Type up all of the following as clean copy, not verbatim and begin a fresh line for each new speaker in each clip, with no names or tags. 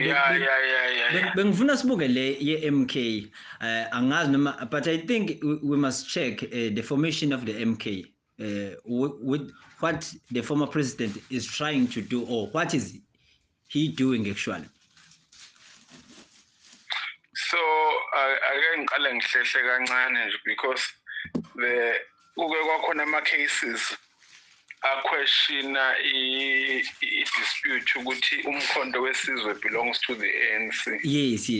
Bengifuna sibuke le ye-MK angazi noma, but I think we must check the formation of the MK with what the former president is trying to do, or what is he doing actually.
So again ngiqale ngihlehle kancane nje because kuke kwakhona ama-cases aquestiona i-dispute ukuthi umkhonto wesizwe belongs to the ANC.
Yes.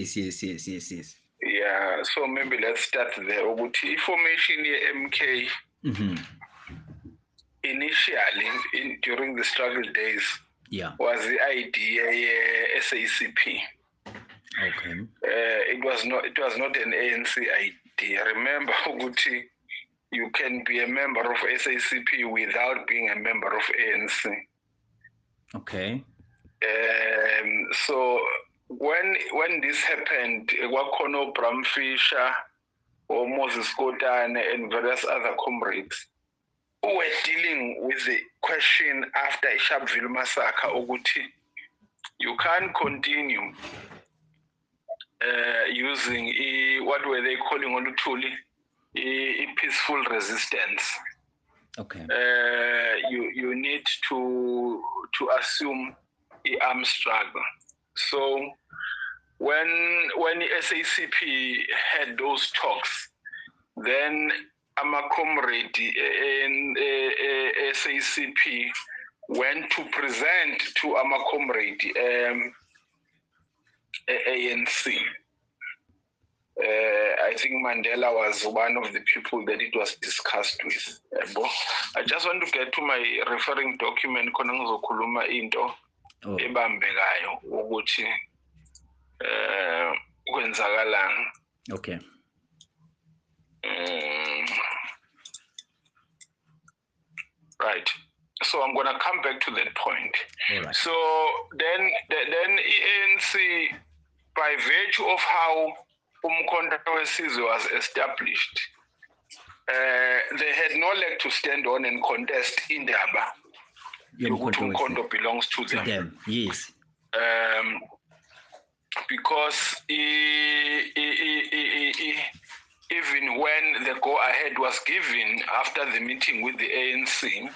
Yeah, so maybe let's start there. Ukuthi i-formation ye-MK initially during the struggle days was the idea ye-SACP.
Okay.
It was not an ANC idea. Remember, ukuthi you can be a member of SACP without being a member of ANC.
Okay.
So when this happened, kwakhona Bram Fisher or Moses Kotane and various other comrades who were dealing with the question after Sharpeville massacre, ukuthi you can't continue using what were they calling on Tuli, peaceful resistance.
Okay.
You need to assume the armed struggle. So when the SACP had those talks, then our comrade in SACP went to present to our comrade ANC. I think Mandela was one of the people that it was discussed with. I just want to get to my referring document khona ngizokhuluma into ebambekayo ukuthi kwenzakalani.
Okay.
Right. So I'm going to come back to that point.
All right.
So then ANC, by virtue of how UMKHONTO WESIZWE was established, they had no leg to stand on and contest indaba. UMKHONTO belongs to them.
Yes.
Because even when the go-ahead was given after the meeting with the ANC,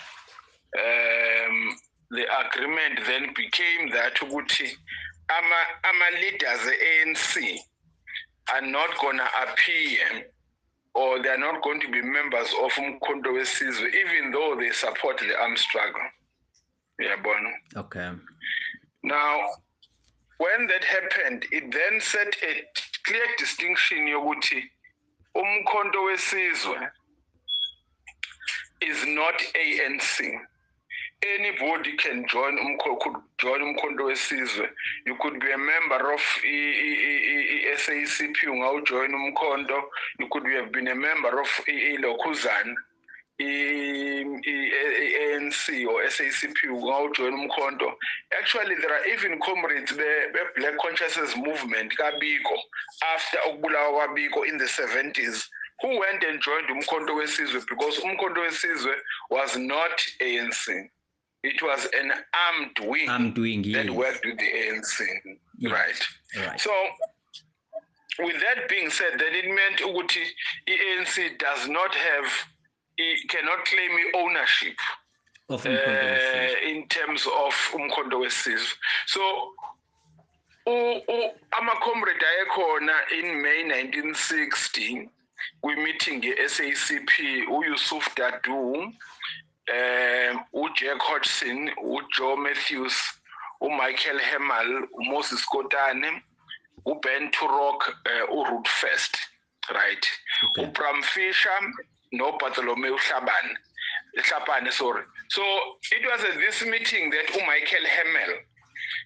the agreement then became that ama leaders, the ANC, are not going to appear, or they are not going to be members of UMKHONTO WESIZWE, even though they support the armed struggle. Yeah, bon.
Okay.
Now, when that happened, it then set a clear distinction yokuthi UMKHONTO WESIZWE is not ANC. Anybody can join UMKHONTO WESIZWE. You could be a member of SACP, join UMKHONTO. You could have been a member of Lokuzan, ANC or SACP, join UMKHONTO. Actually, there are even comrades, the Black Consciousness Movement, Kabiko, after Okubulawa Kabiko in the 70s, who went and joined UMKHONTO WESIZWE because UMKHONTO WESIZWE was not ANC. It was an armed wing that worked with the ANC.
Yes.
Right. So, with that being said, that it meant ukuthi ANC does not have, cannot claim ownership
of
in terms of UMKHONTO WESIZWE. So, ama comrade ayekhona in May 1960, we meeting the SACP, Yusuf Dadoo, Jack Hodgson, Joe Matthews, Michael Hemmel, Moses Kotane, Ben Turok, Ruth First, right?
Okay.
Bram Fisher, no Bartholomew Hlapane, sorry. So it was at this meeting that Michael Hemmel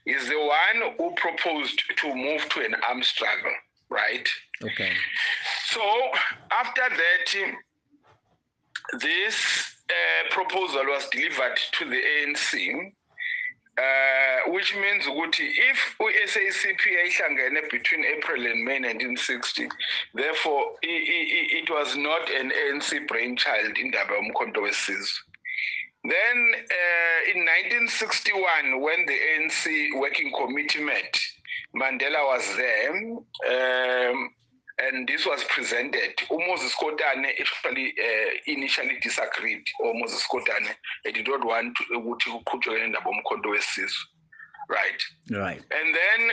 is the one who proposed to move to an armed struggle, right?
Okay.
So after that, this proposal was delivered to the ANC, which means if SACP ihlangene between April and May 1960, therefore it was not an ANC brainchild in the UMKHONTO WESIZWE. Then in 1961, when the ANC Working Committee met, Mandela was there, and this was presented. Moses Kotane actually initially disagreed, or Moses Kotane did not want to right?
Right.
And then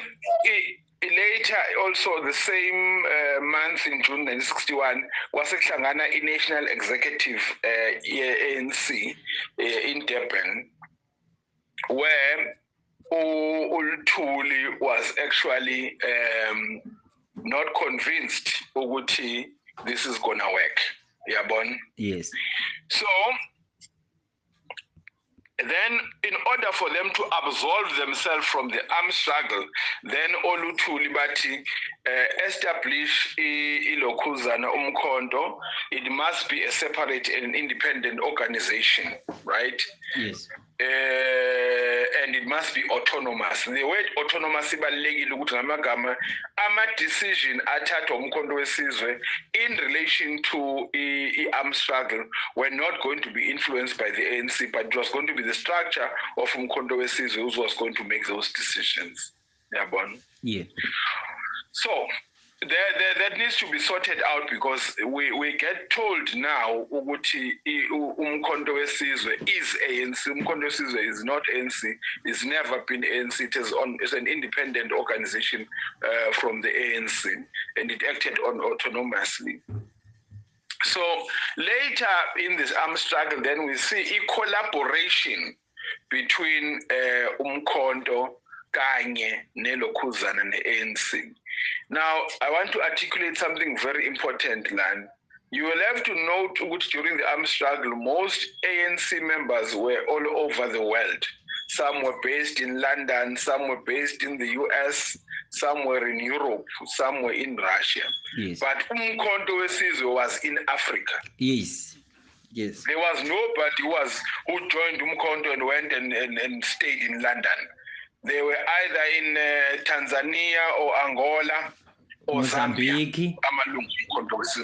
later, also the same month in June 1961, kwasehlangana i-National Executive ANC in Durban, where uLuthuli was actually not convinced ukuthi this is gonna work. Yabon?
Yes.
So then, in order for them to absolve themselves from the armed struggle, then uLuthuli bathi establish ilokhuzana umkhonto, it must be a separate and independent organization, right?
Yes.
And it must be autonomous. The word autonomous ibalulekile ukuthi ngamagama ama-decision athathwa umkhonto wesizwe in relation to i-armed struggle were not going to be influenced by the ANC, but it was going to be the structure of umkhonto wesizwe who was going to make those decisions. Yabona?
Yeah.
So that needs to be sorted out, because we get told now ukuthi umkhonto wesizwe is ANC. Umkhonto wesizwe is not ANC. It's never been ANC. It's an independent organization from the ANC, and it acted autonomously. So later in this armed struggle, then we see a collaboration between umkhonto kanye nelokhuzana ne-ANC. Now, I want to articulate something very important, Lan. You will have to note that during the armed struggle, most ANC members were all over the world. Some were based in London, some were based in the US, some were in Europe, some were in Russia.
Yes.
But umkhonto wesizwe was in Africa.
Yes. Yes.
There was nobody who joined umkhonto and went and stayed in London. They were either in Tanzania or Angola or
Mozambique.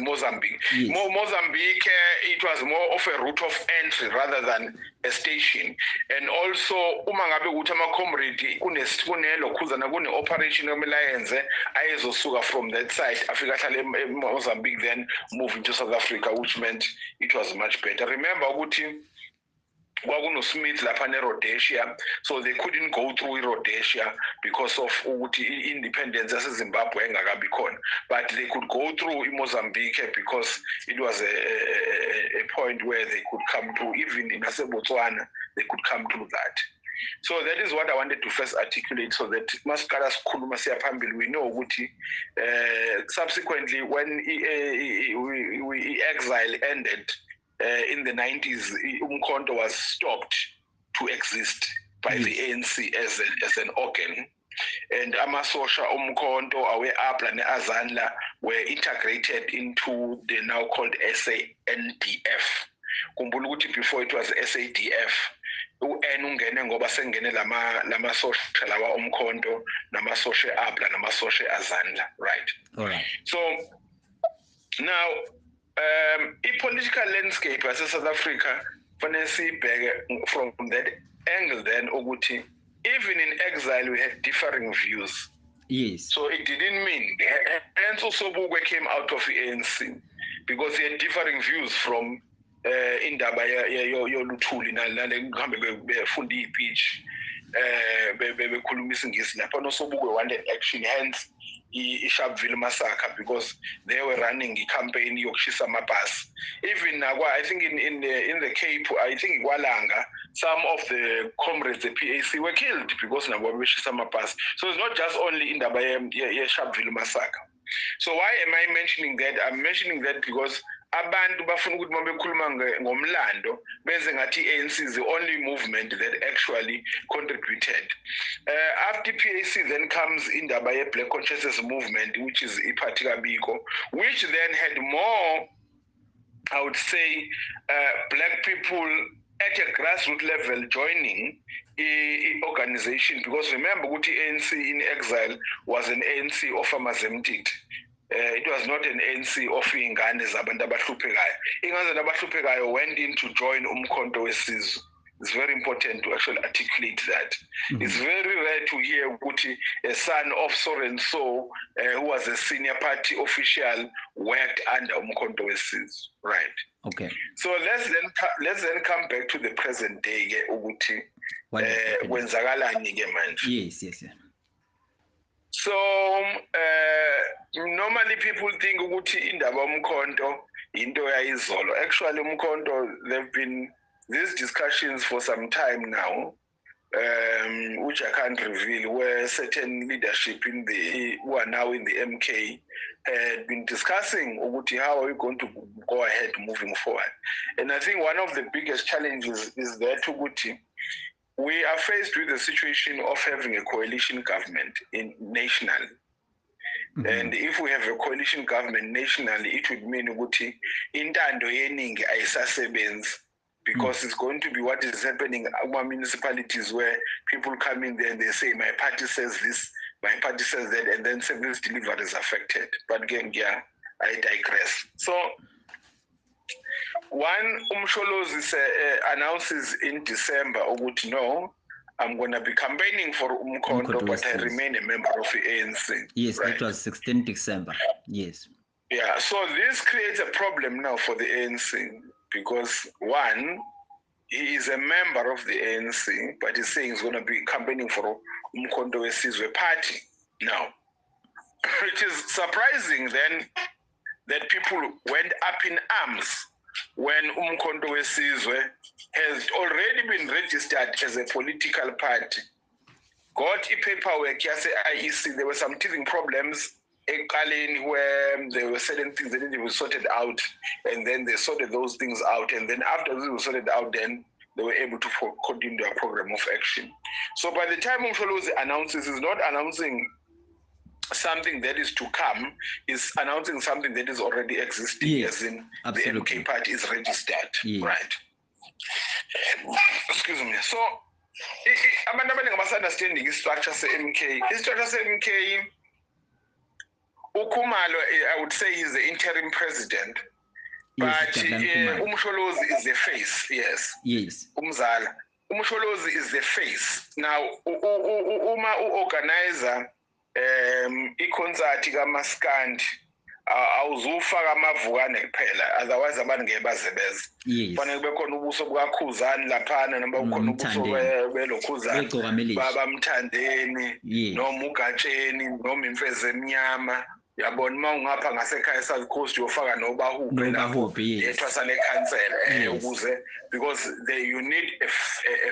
Mozambique.
Yes.
Mozambique, it was more of a route of entry rather than a station. And also, umangabe ukuthi ama-comrade kunelokhuzana kune-operation yomlayenze ayezosuka from that side afika ahlale Mozambique, then move into South Africa, which meant it was much better. Remember ukuthi Smith lapha ne-Rhodesia, so they couldn't go through Rhodesia because of independence yaseZimbabwe engakabi khona, but they could go through Mozambique because it was a point where they could come to, even in Botswana, they could come to that. So that is what I wanted to first articulate, so that masikala sikhuluma siya phambili, we know ukuthi subsequently when exile ended, in the 90s, umkhonto was stopped to exist by the ANC as an organ. And amasosha umkhonto awe-APLA ne-AZANLA were integrated into the now called SANDF. Khumbula ukuthi before it was SADF, u-N ungene ngoba sengene lamasosha lawa umkhonto, namasosha e-APLA, namasosha e-AZANLA, right?
All right.
So now, political landscape as South Africa, from that angle, then ukuthi even in exile we had differing views.
Yes.
So it didn't mean hence also Sobukwe came out of the ANC because he had differing views from indaba yoLuthuli nale kuhambe befunda i-pitch bekhuluma isingisi lapha noSobukwe wanted action, hence i-Sharpeville massacre, because they were running a campaign yokushisa amabhasi. Even I think in the Cape, I think Walanga, some of the comrades, the PAC, were killed because nabo beshisa amabhasi. So it's not just only in the Sharpeville massacre. So why am I mentioning that? I'm mentioning that because abantu bafuna ukuthi mabekhuluma ngomlando benze ngathi ANC is the only movement that actually contributed. After PAC then comes indaba ye-Black Consciousness movement, which is iPhathi Biko, which then had more, I would say, black people at a grassroots level joining the organization, because remember ukuthi ANC in exile was an ANC of Amazemtic. It was not an ANC of ingane zabantu abahluphekayo. Ingane zabantu abahluphekayo went in to join umkhonto wesizwe, It's very important to actually articulate that. It's very rare to hear a son of so and so who was a senior party official worked under UMKHONTO WESIZWE, right?
Okay.
So let's then come back to the present day ukuthi kwenzakalani ke manje.
Yes.
So normally people think ukuthi indaba UMKHONTO into yayizolo. Actually UMKHONTO, there've been these discussions for some time now, which I can't reveal, where certain leadership who are now in the MK had been discussing how are we going to go ahead moving forward. And I think one of the biggest challenges is that we are faced with the situation of having a coalition government nationally. And if we have a coalition government nationally, it would mean intando yeningi ayisasebenzi, because it's going to be what is happening in municipalities where people come in there and they say, my party says this, my party says that, and then service delivery is affected. But again, I digress. So one Umsholozi announces in December, no, I'm going to be campaigning for UMKHONTO, but I remain a member of the ANC.
Yes, right? That was 16 December. Yes.
Yeah, so this creates a problem now for the ANC, because one, he is a member of the ANC, but he's saying he's going to be campaigning for UMKHONTO WESIZWE party now. It is surprising then that people went up in arms when UMKHONTO WESIZWE has already been registered as a political party. Got a paperwork, yes, IEC, there were some teething problems where there were certain things that they were sorted out, and then they sorted those things out, and then after they were sorted out, then they were able to continue their program of action. So by the time Umsholozi announces, he's not announcing something that is to come, is announcing something that is already existing,
yes,
as in
absolutely.
the MK party is registered,
yes.
Right? Excuse me. So, I'm not understanding the structure of MK. The structure of MK, Ukumalo, I would say he's the interim president,
yes,
but Umsholozi is the face, yes.
Yes.
Umzala. Umsholozi is the face. Now, Uma organizer ikhonsathi kaMaskandi awuzufaka amavukane kuphela, otherwise abantu ngeke bazebeze. Kufanele kube khona ubuso bukaKhuzani laphana, noma kukhona ubuso belokhuzani babamthandeni, noma uGatsheni, noma imfeze emnyama. Yabona uma ungapha ngasekhaya South Coast uyofaka nobahuphe lapho ethwasa lekhansela ukuze, because you need a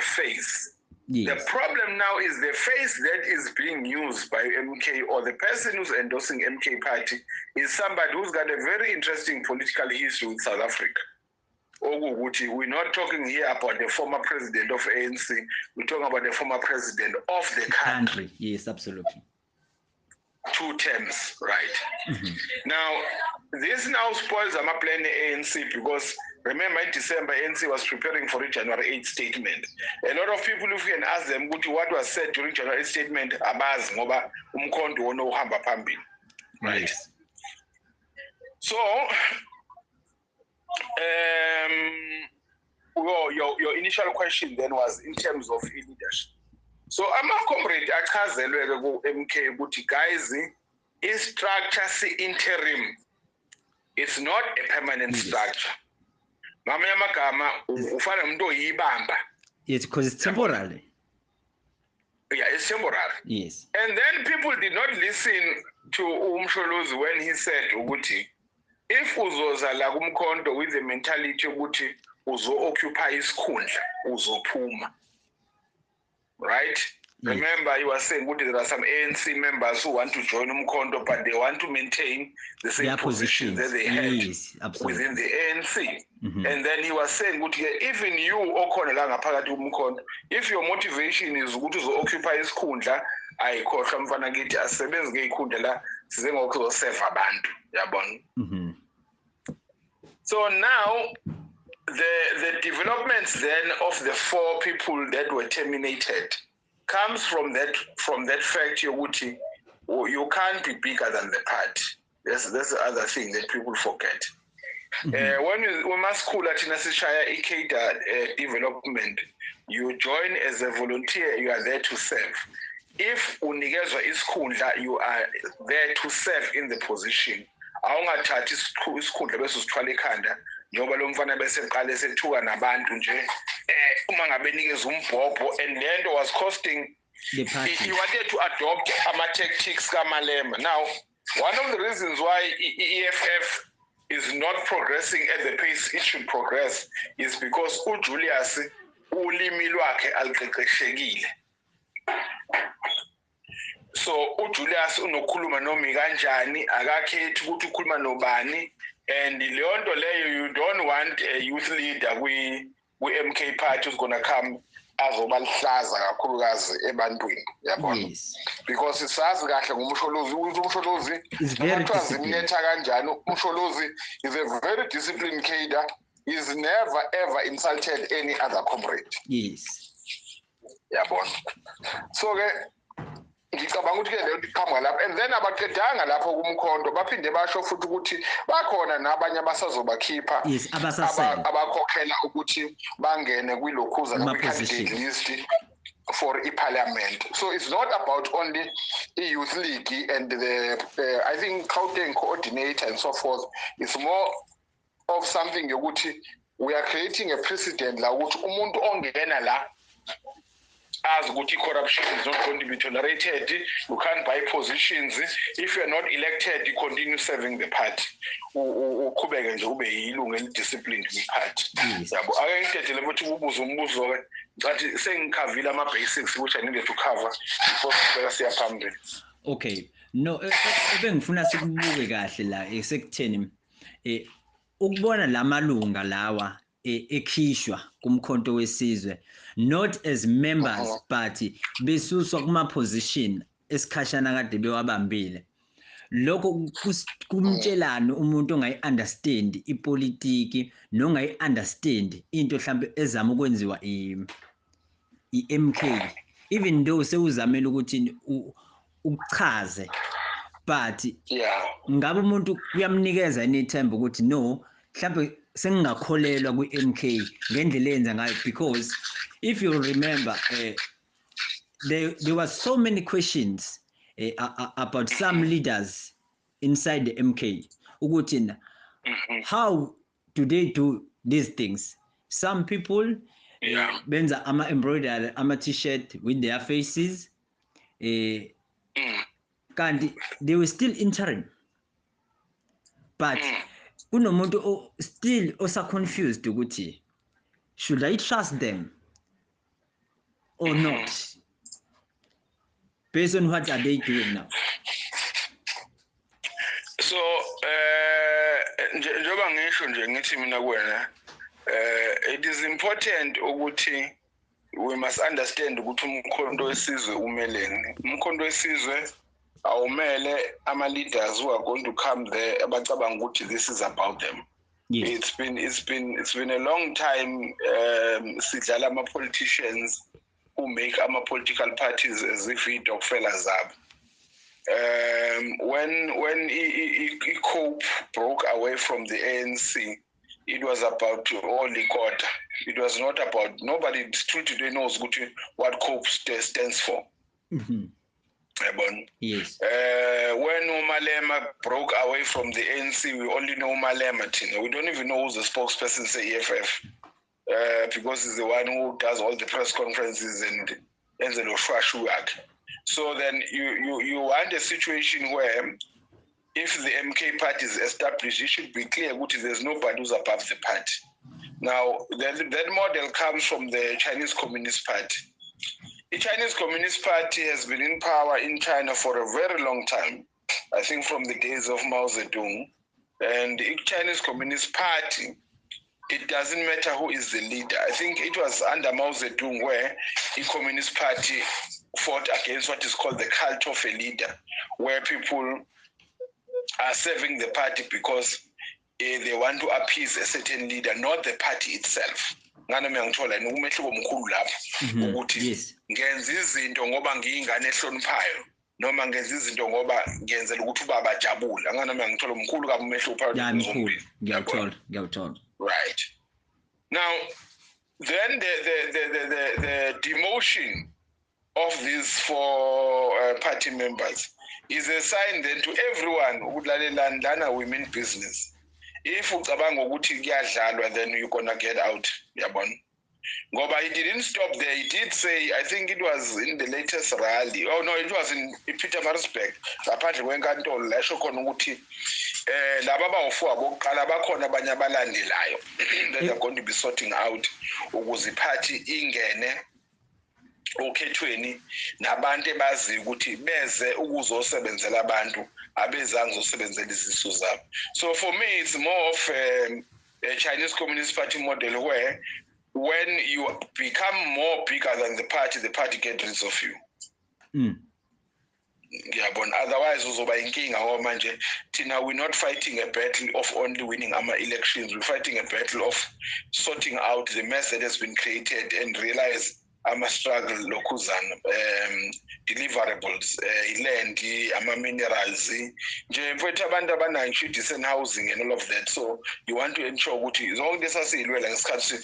face. Yes. The problem now is the face that is being used by MK, or the person who's endorsing MK party, is somebody who's got a very interesting political history with South Africa. We're not talking here about the former president of ANC, we're talking about the former president of the country.
Yes, absolutely.
2 terms, right? Now, this now spoils our plan ANC, because remember in December, ANC was preparing for a January 8th statement. A lot of people, if you can ask them what was said during January 8th statement, abaz ngoba UMKHONTO wona uhamba phambili. Right? Yes. So, your initial question then was in terms of leadership. So ama-comrade achazelwe ku MK ukuthi guys, i-structure si-interim, it's not a permanent structure. Ngamanye amagama ufana umuntu oyibamba.
Yes, because it's temporary.
Yeah, it's temporary.
Yes.
And then people did not listen to Umsholozi when he said ukuthi if uzoza la kumkhonto with the mentality ukuthi uzo-occupy isikhundla, uzophuma. Right? Yes. Remember, he was saying there are some ANC members who want to join UMKHONTO, but they want to maintain the same position that they had within the ANC. And then he was saying, even you, if your motivation is to occupy isikhundla, ayikhohlwa mfana ngithi asebenze ngeikhundla la size ngokuzoseva abantu, yabona. So now the developments then of the 4 people that were terminated comes from that fact you can't be bigger than the party. That's the other thing that people forget. When we must call at Nasishaya Ikeda development, You join as a volunteer, you are there to serve. If unikezwa isikhundla, you are there to serve in the position. Awungathathi isikhundla bese usithwala ekhanda njengoba lo mfana bese eqala esethuka nabantu nje uma ngabe nikeza umbhobho, and lento was costing
the party.
He wanted to adopt ama-tactics kaMalema. Now, one of the reasons why EFF is not progressing at the pace it should progress is because uJulius ulimi lwakhe aliqeqeshekile. So uJulius unokhuluma nomi kanjani, akakhethi ukuthi ukhuluma nobani, and leyo nto leyo you don't want a youth leader kwi-MK party who's gonna come azoba lihlaza kakhulukazi ebantwini, yabona.
Yes.
Because isazi kahle ngumsholozi ukuthi umsholozi
noma
ziminetha kanjani. Umsholozi is a very disciplined cadre. He's never ever insulted any other comrade.
Yes.
Yabona. So ke ngicabanga ukuthi ke leyo iqhamuka lapho, and then abaqedanga lapho kumkhonto baphinde basho futhi ukuthi bakhona nabanye abasazobakhipha abakhokhela ukuthi bangene kwilokhuza candidate list for parliament. So it's not about only youth league and the I think Gauteng coordinator and so forth. It's more of something yokuthi we are creating a precedent la ukuthi umuntu ongena la as ukuthi corruption is not going to be tolerated. You can't buy positions. If you're not elected, you continue serving the party. Uqhubeke nje ube yilungu elidisciplined kwi-party. Yabo ake ngithethe ukuthi ubuzo umbuzo ke ngathi sengikhavile ama basics which I needed to cover before siya phambili.
Okay. No, ebengifuna sikubuke kahle la esekutheni ukubona lamalunga lawa ekhishwa kumkhonto wesizwe not as members but besuswa kuma position esikhashana kade bewabambile. Lokho kumtshelana umuntu ongayi-understand ipolitiki nongayi-understand into mhlawumbe ezama ukwenziwa i-MK, even though sewuzamela ukuthi ukuchaze, but ngabe umuntu kuyamnikeza inethemba ukuthi no mhlawumbe sengingakholelwa kwi-MK ngendlela eyenza ngayo, because if you remember there were so many questions about some leaders inside the MK ukuthi how do they do these things. Some people benza ama-embroidery ama-t-shirt with their faces kanti they were still interim, but kunomuntu still osa confused ukuthi should I trust them or not based on what are they doing now.
So njengoba ngisho nje ngithi mina kuwena it is important ukuthi we must understand ukuthi umkhonto wesizwe umeleni. Umkhonto wesizwe awumele ama-leaders who are going to come there abacabanga ukuthi this is about them. Yes. It's been a long time sidlala ama-politicians who make ama-political parties as if idokfela zabo. When COPE broke away from the ANC, it was about only Kota. It was not about, nobody still today knows what COPE stands for.
Yes.
When Malema broke away from the ANC, we only know Malema. We don't even know who's the spokesperson for EFF, because he's the one who does all the press conferences and the Lofashu work. So then you want a situation where if the MK party is established, it should be clear that there's nobody who's above the party. Now, that model comes from the Chinese Communist Party. The Chinese Communist Party has been in power in China for a very long time, I think from the days of Mao Zedong. And the Chinese Communist Party, it doesn't matter who is the leader. I think it was under Mao Zedong where the Communist Party fought against what is called the cult of a leader, where people are serving the party because they want to appease a certain leader, not the party itself.
Yes.
Ngenza izinto ngoba ngiyingane ehloniphayo noma ngenza izinto ngoba ngiyenzela ukuthi ubaba ajabule anganoma ngithola umkhulu kabi umehlo uphayo
ngiyawuthola.
Right. Now Then the demotion of these four party members is a sign then to everyone ukuthi women business. If ucabanga ukuthi kuyadlalwa, then you're gonna get out, yabona. Ngoba he didn't stop there. He did say, I think it was in the latest rally. Oh no, it was in Pietermaritzburg. Ngaphandle kwenkantolo la esho khona ukuthi laba abawu-4 bokuqala bakhona abanye abalandelayo that are going to be sorting out ukuze iphathi ingene okhethweni nabantu ebaziyo ukuthi beze ukuzosebenzela abantu abezange uzosebenzela izisu zabo. So for me it's more of a Chinese Communist Party model where when you become more bigger than the party gets rid of you. Yabona, otherwise uzoba inkinga ngoba manje thina we're not fighting a battle of only winning our elections, we're fighting a battle of sorting out the mess that has been created and realize ama-struggle lokhuzana deliverables, land, ama-minerals nje mfowethu abantu abanayo ngisho i-decent housing and all of that. So you want to ensure ukuthi zonke lesasiyilwela ngesikhathi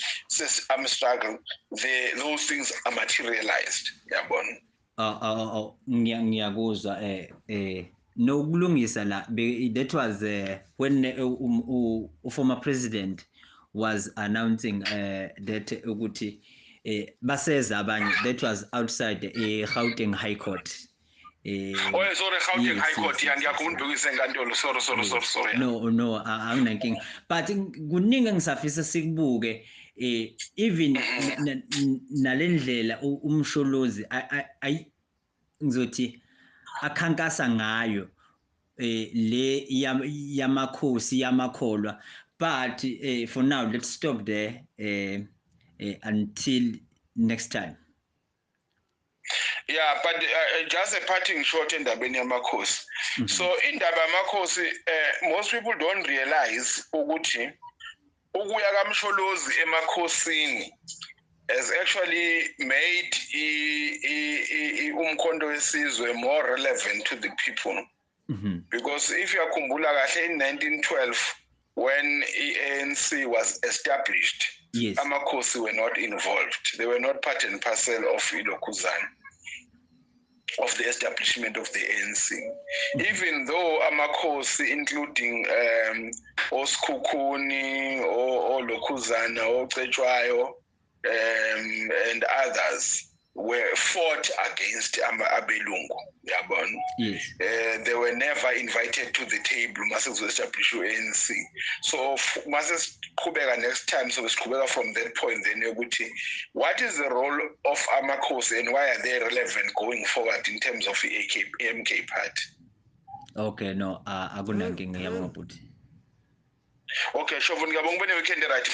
ama-struggle those things are materialized, yabona.
Ngiyakuzwa nokulungisa la, that was when a former president was announcing that ukuthi baseza abanye, that was outside Gauteng High Court.
Sorry, Gauteng High Court, ngiyakubukisa enkantolo. Sorry.
No, anginankinga, but kuningi ngisafisa sikubuke even nalendlela umsholozi ngizothi akhankasa ngayo le yamakhosi yamakholwa, but for now let's stop there until next time.
Yeah, but just a parting shot endabeni yamakhosi. So indaba yamakhosi, most people don't realize ukuthi ukuya kaMsholozi emakhosini has actually made UMKHONTO WESIZWE more relevant to the people. Because if you akhumbula kahle in 1912 when ANC was established,
yes,
amakhosi were not involved. They were not part and parcel of ilokhuzana, of the establishment of the ANC. Even though amakhosi, including Oskukuni, or Lokhuzana, or Cetshwayo, and others, were fought against Abelungu.
Yes.
They were never invited to the table mase establish ANC. So mase siqhubeka next time, so siqhubeka from that point then ukuthi what is the role of amakhosi and why are they relevant going forward in terms of the MK party?
Okay, no, akunankinga, yabonga bhuti.
Okay, Shovon, ngiyabonga ube ne-weekend right.